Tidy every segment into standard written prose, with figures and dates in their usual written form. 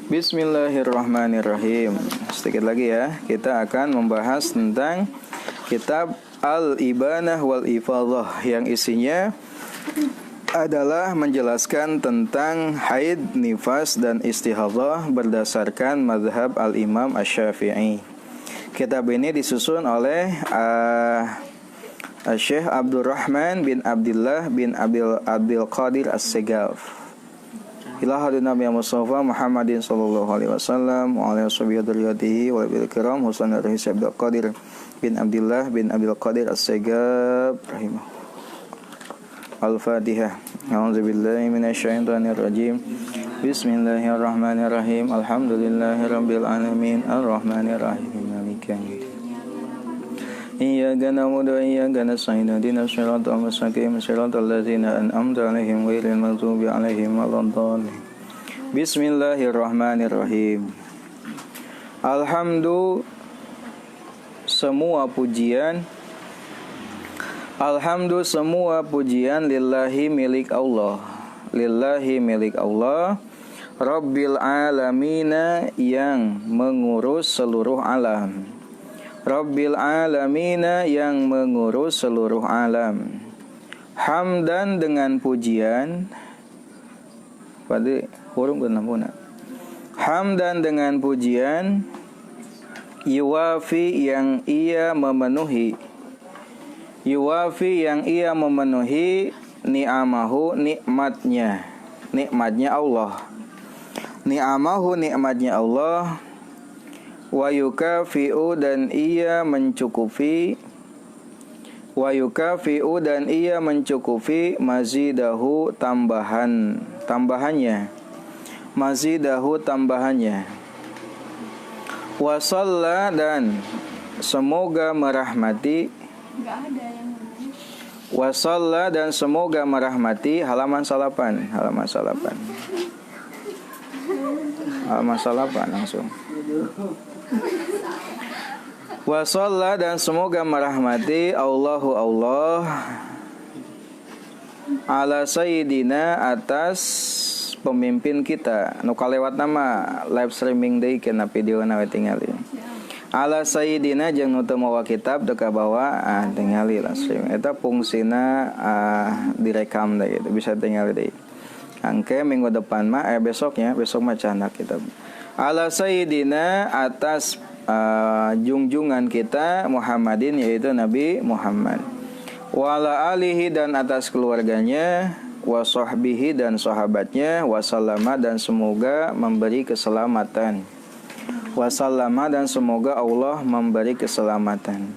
Bismillahirrahmanirrahim. Sedikit lagi ya, kita akan membahas tentang kitab Al-Ibanah wal Ifadah yang isinya adalah menjelaskan tentang haid, nifas, dan istihadah berdasarkan mazhab Al-Imam Asy-Syafi'i. Kitab ini disusun oleh Syekh Abdurrahman bin Abdullah bin Abdul Qadir As-Segaf. Ila hadin Nabi Mustafa Muhammadin sallallahu alaihi wasallam wa ala ashabihi wa bil kiram Husain Rahis Abdul Qadir bin Abdullah bin Abdul Qadir As-Segaf rahimah. Al-Fatihah. A'udzubillahi minasyaitonir rajim. Bismillahirrahmanirrahim. Alhamdulillahirabbil alamin arrahmanir rahim maliki yaumiddin. Iyyaka na'budu wa iyyaka nasta'in ihdinas siratal mustaqim siratal ladzina an'amta 'alaihim ghairil maghdubi 'alaihim waladdallin. Bismillahirrahmanirrahim. Semua pujian lillahi milik Allah. Lillahi milik Allah, Rabbil alamina yang mengurus seluruh alam. Rabbil alamina yang mengurus seluruh alam. Hamdan dengan pujian. Pada huruf ke-6. Hamdan dengan pujian, yuwafi yang ia memenuhi. Yuwafi yang ia memenuhi ni'amahu nikmatnya. Nikmatnya Allah. Ni'amahu nikmatnya Allah. Wa yukafi'u dan ia mencukupi. Wa yukafi'u dan ia mencukupi mazidahu tambahannya. Mazidahu tambahannya. Wa shalla dan semoga merahmati. Wa shalla dan semoga merahmati halaman salapan langsung. Wa shalla dan semoga merahmati Allah ala sayyidina atas pemimpin kita. Nu kalewat nama live streaming deui kana video na we tingali. Ala sayyidina jeung nu teu mawa kitab teu kabawa tingali langsung. Eta fungsina direkam deui gitu. Bisa tingali deui. Angke minggu depan mah besok mah cana kitab. Ala sayyidina atas junjungan kita Muhammadin yaitu Nabi Muhammad. Wa ala alihi dan atas keluarganya, wa sahbihi dan sahabatnya, wa sallama dan semoga memberi keselamatan. Wa sallama dan semoga Allah memberi keselamatan.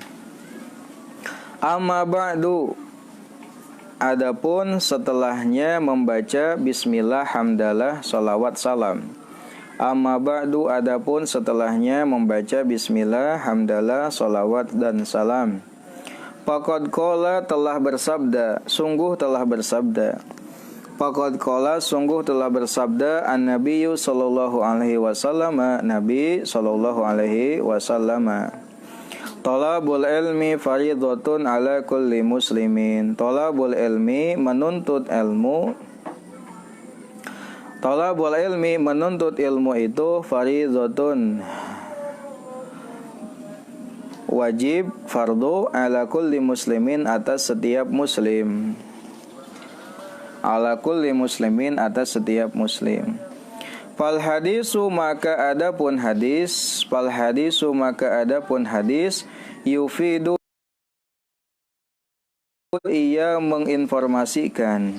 Amma ba'du, adapun setelahnya membaca bismillah hamdalah salawat salam. Amma ba'du adapun setelahnya membaca bismillah, hamdalah, salawat dan salam. Faqad qala telah bersabda, sungguh telah bersabda. Faqad qala sungguh telah bersabda an-nabiyyu sallallahu alaihi wasallam, Nabi sallallahu alaihi wasallam. Talabul ilmi fardhatun ala kulli muslimin. Talabul ilmi menuntut ilmu. Talabul ilmi menuntut ilmu itu fardhatun wajib, fardu ala kulli muslimin atas setiap muslim. Ala kulli muslimin atas setiap muslim. Fal hadisu maka adapun hadis, yufidu ia menginformasikan.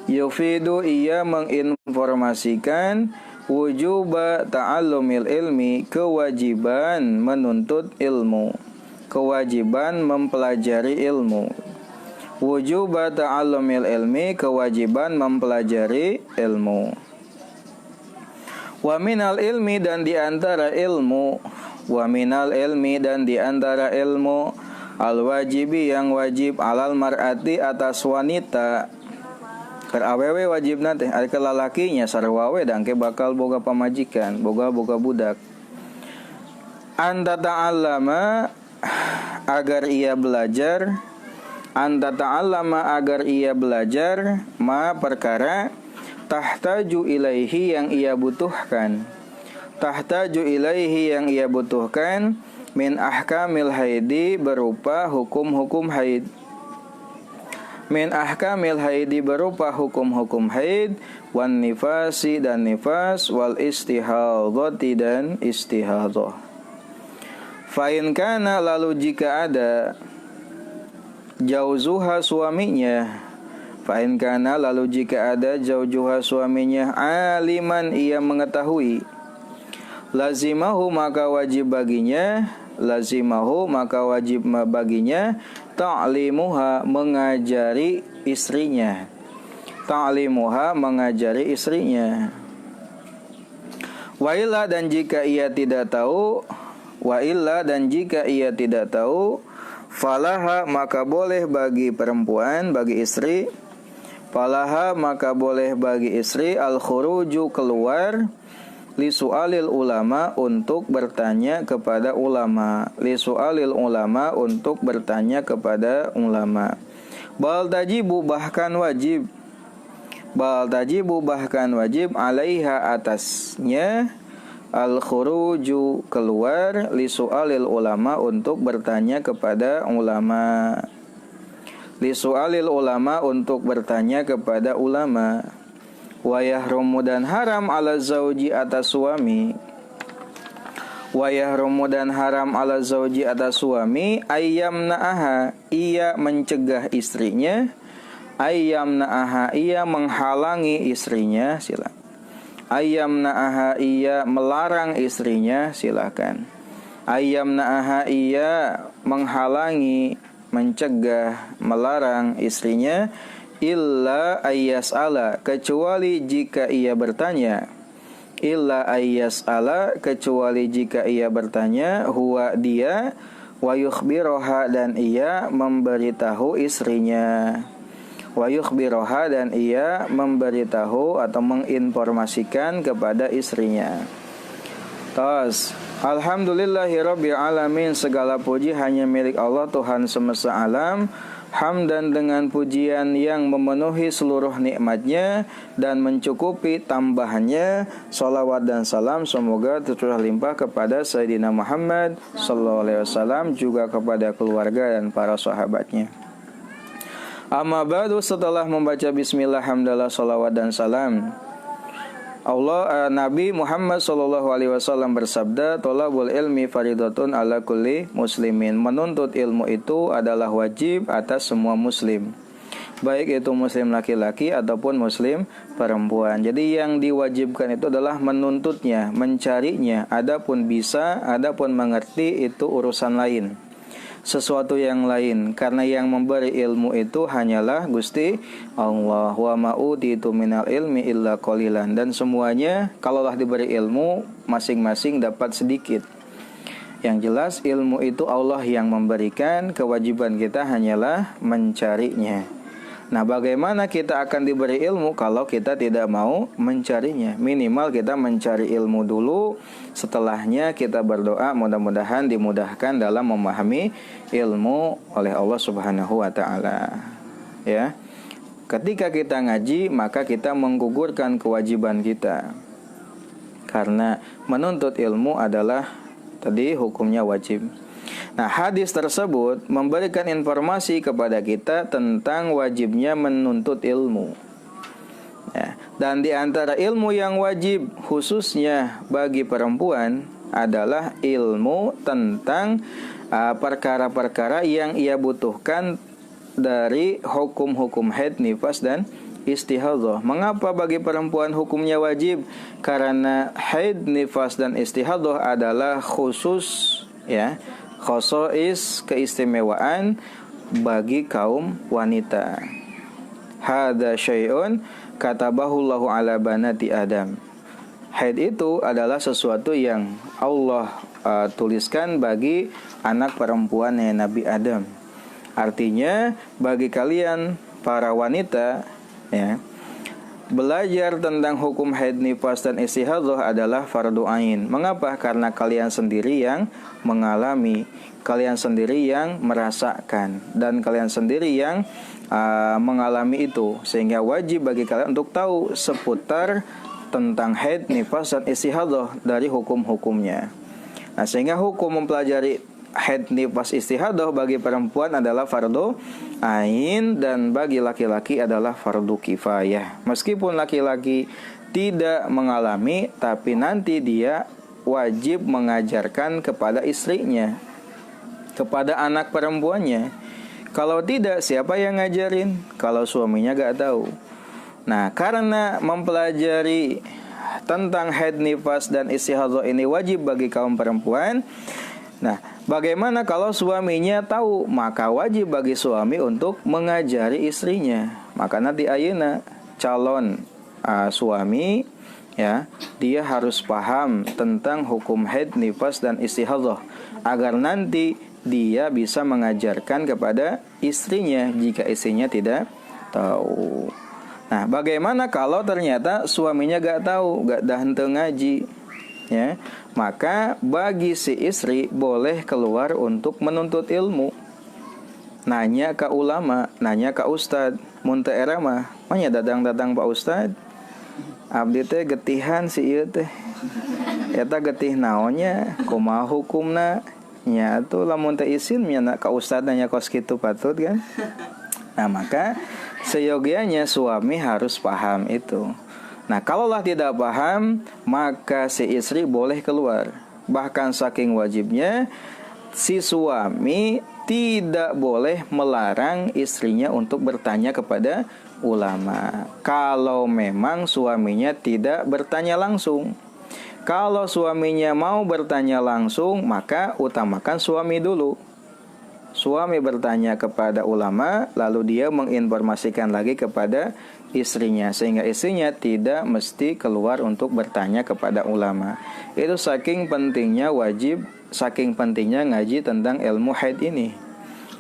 Yufidu ia menginformasikan wujuba ta'allumil ilmi, kewajiban menuntut ilmu, kewajiban mempelajari ilmu. Wujuba ta'allumil ilmi, kewajiban mempelajari ilmu. Wa minal ilmi dan diantara ilmu, wa minal ilmi dan diantara ilmu, al wajibi yang wajib, alal mar'ati atas wanita. Awewe wajib nanti ada ke lalakinya sarwa we dangke bakal boga pamajikan, boga budak. Anta ta'allama agar ia belajar, anta ta'allama agar ia belajar ma perkara tahtaju ilaihi yang ia butuhkan, tahtaju ilaihi yang ia butuhkan, min ahkamil haidi berupa hukum-hukum haid, min ahkamil haidi berupa hukum-hukum haid, wan nifasi dan nifas, wal istihadhati dan istihadhah. Fa in kana, lalu jika ada, jauzuha suaminya, fa in kana, lalu jika ada, jauzuha suaminya, aliman ia mengetahui, lazimahu maka wajib baginya, lazimahu maka wajib baginya, ta'limuha mengajari istrinya, ta'limuha mengajari istrinya. Wa illa, dan jika ia tidak tahu, wa illa, dan jika ia tidak tahu, falaha maka boleh bagi perempuan, bagi istri, falaha maka boleh bagi istri, al khuruju keluar, li su'alil ulama untuk bertanya kepada ulama, li su'alil ulama untuk bertanya kepada ulama. Bal tajibu bahkan wajib, bal tajibu bahkan wajib, alaiha atasnya, al khuruju keluar, li su'alil ulama untuk bertanya kepada ulama, li su'alil ulama untuk bertanya kepada ulama. Wa yahrumu, dan haram, ala zauji atas suami, wa yahrumu, dan haram, ala zauji atas suami, ayyamna'aha ia mencegah istrinya, ayyamna'aha ia menghalangi istrinya, silakan. Ayyamna'aha ia melarang istrinya, silakan. Ayyamna'aha ia menghalangi, mencegah, melarang istrinya, illa ayyas'ala kecuali jika ia bertanya, illa ayyas'ala kecuali jika ia bertanya, huwa dia, wa yukhbiroha dan ia memberitahu istrinya, wa yukhbiroha dan ia memberitahu atau menginformasikan kepada istrinya. Tos, alhamdulillahirabbil alamin, segala puji hanya milik Allah Tuhan semesta alam, hamdan dengan pujian yang memenuhi seluruh nikmatnya dan mencukupi tambahannya. Salawat dan salam semoga tercurah limpah kepada Sayyidina Muhammad sallallahu alaihi wasallam, juga kepada keluarga dan para sahabatnya. Amma ba'du, setelah membaca bismillah, hamdalah, salawat dan salam, Nabi Muhammad sallallahu alaihi wasallam bersabda, thalabul ilmi faridatun ala kulli muslimin, menuntut ilmu itu adalah wajib atas semua muslim, baik itu muslim laki-laki ataupun muslim perempuan. Jadi yang diwajibkan itu adalah menuntutnya, mencarinya. Adapun bisa, adapun mengerti itu urusan lain, sesuatu yang lain, karena yang memberi ilmu itu hanyalah Gusti Allah. Wa ma'utitu minal ilmi illa qalilan, dan semuanya kalaulah diberi ilmu masing-masing dapat sedikit. Yang jelas ilmu itu Allah yang memberikan, kewajiban kita hanyalah mencarinya. Nah, bagaimana kita akan diberi ilmu kalau kita tidak mau mencarinya? Minimal kita mencari ilmu dulu, setelahnya kita berdoa mudah-mudahan dimudahkan dalam memahami ilmu oleh Allah Subhanahu wa taala. Ya. Ketika kita ngaji, maka kita menggugurkan kewajiban kita. Karena menuntut ilmu adalah tadi hukumnya wajib. Nah, hadis tersebut memberikan informasi kepada kita tentang wajibnya menuntut ilmu. Ya, dan di antara ilmu yang wajib khususnya bagi perempuan adalah ilmu tentang perkara-perkara yang ia butuhkan dari hukum-hukum haid, nifas, dan istihadhah. Mengapa bagi perempuan hukumnya wajib? Karena haid, nifas, dan istihadhah adalah khusus, ya, khosois, keistimewaan bagi kaum wanita. Hadza syai'un katabahullahu ala banati Adam. Haid itu adalah sesuatu yang Allah tuliskan bagi anak perempuan Nabi Adam. Artinya bagi kalian para wanita, ya, belajar tentang hukum haid, nifas, dan istihadah adalah fardu ain. Mengapa? Karena kalian sendiri yang mengalami, kalian sendiri yang merasakan, dan kalian sendiri yang mengalami itu, sehingga wajib bagi kalian untuk tahu seputar tentang haid, nifas, dan istihadah dari hukum-hukumnya. Nah, sehingga hukum mempelajari haid, nifas, istihadah bagi perempuan adalah fardu ain, dan bagi laki-laki adalah fardu kifayah. Meskipun laki-laki tidak mengalami, tapi nanti dia wajib mengajarkan kepada istrinya, kepada anak perempuannya. Kalau tidak, siapa yang ngajarin? Kalau suaminya gak tahu. Nah, karena mempelajari tentang haid, nifas, dan istihadah ini wajib bagi kaum perempuan. Nah, bagaimana kalau suaminya tahu? Maka wajib bagi suami untuk mengajari istrinya. Maka nanti ayeuna calon suami, ya, dia harus paham tentang hukum haid, nifas, dan istihadah, agar nanti dia bisa mengajarkan kepada istrinya jika istrinya tidak tahu. Nah, bagaimana kalau ternyata suaminya gak tahu, gak dah henteu ngaji, ya? Maka bagi si istri boleh keluar untuk menuntut ilmu. Nanya ke ulama, nanya ke ustad. Mun teu era mah, nya dadang-dadang Pak Ustad. Abdi teh getihan si ieu teh. Eta getih naonnya? Kumaha hukumna? Nya atuh lamun teu isin nya ka ustad nanya kos kitu patut kan? Nah, maka seyogianya suami harus paham itu. Nah, kalaulah tidak paham, maka si istri boleh keluar. Bahkan saking wajibnya, si suami tidak boleh melarang istrinya untuk bertanya kepada ulama, kalau memang suaminya tidak bertanya langsung. Kalau suaminya mau bertanya langsung, maka utamakan suami dulu. Suami bertanya kepada ulama, lalu dia menginformasikan lagi kepada istrinya, sehingga istrinya tidak mesti keluar untuk bertanya kepada ulama. Itu saking pentingnya wajib, saking pentingnya ngaji tentang ilmu haid ini,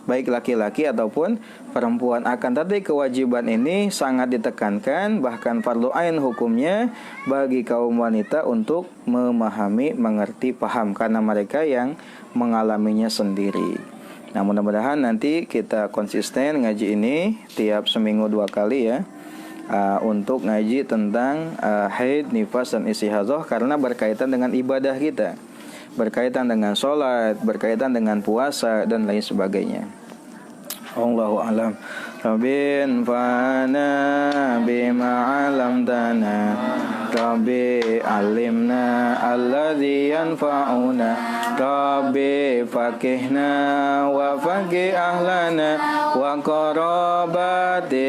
baik laki-laki ataupun perempuan. Akan tetapi kewajiban ini sangat ditekankan, bahkan fardu ain hukumnya bagi kaum wanita untuk memahami, mengerti, paham, karena mereka yang mengalaminya sendiri. Nah, mudah-mudahan nanti kita konsisten ngaji ini tiap seminggu 2 kali ya, untuk ngaji tentang haid, nifas, dan istihadah, karena berkaitan dengan ibadah kita, berkaitan dengan sholat, berkaitan dengan puasa, dan lain sebagainya. Allahu a'lam. Rabbin fana bima 'allamtana, Rabbi alimna alladhi yanfa'una, Rabbi faqihna wa faqih ahlana, wa qarabati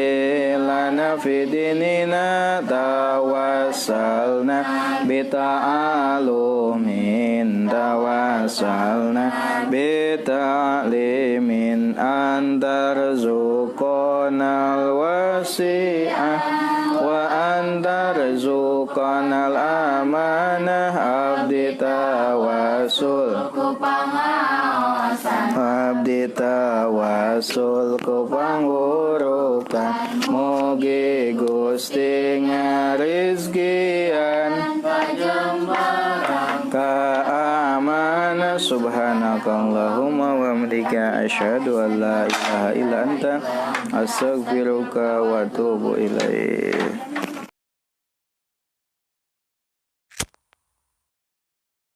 lana fi dinina, tawassalna bita'alumin, tawassalna bita'limin, antarzuqanal wasi'ah wa antarzuqanal amanah, abdi tawasul abdi tawasul ku pangurukan, mugi Gusti ngarizkian keamanan. Subhanakallahumma wa bihamdika asyhadu an la ilaha illa anta astaghfiruka wa atubu ilaik.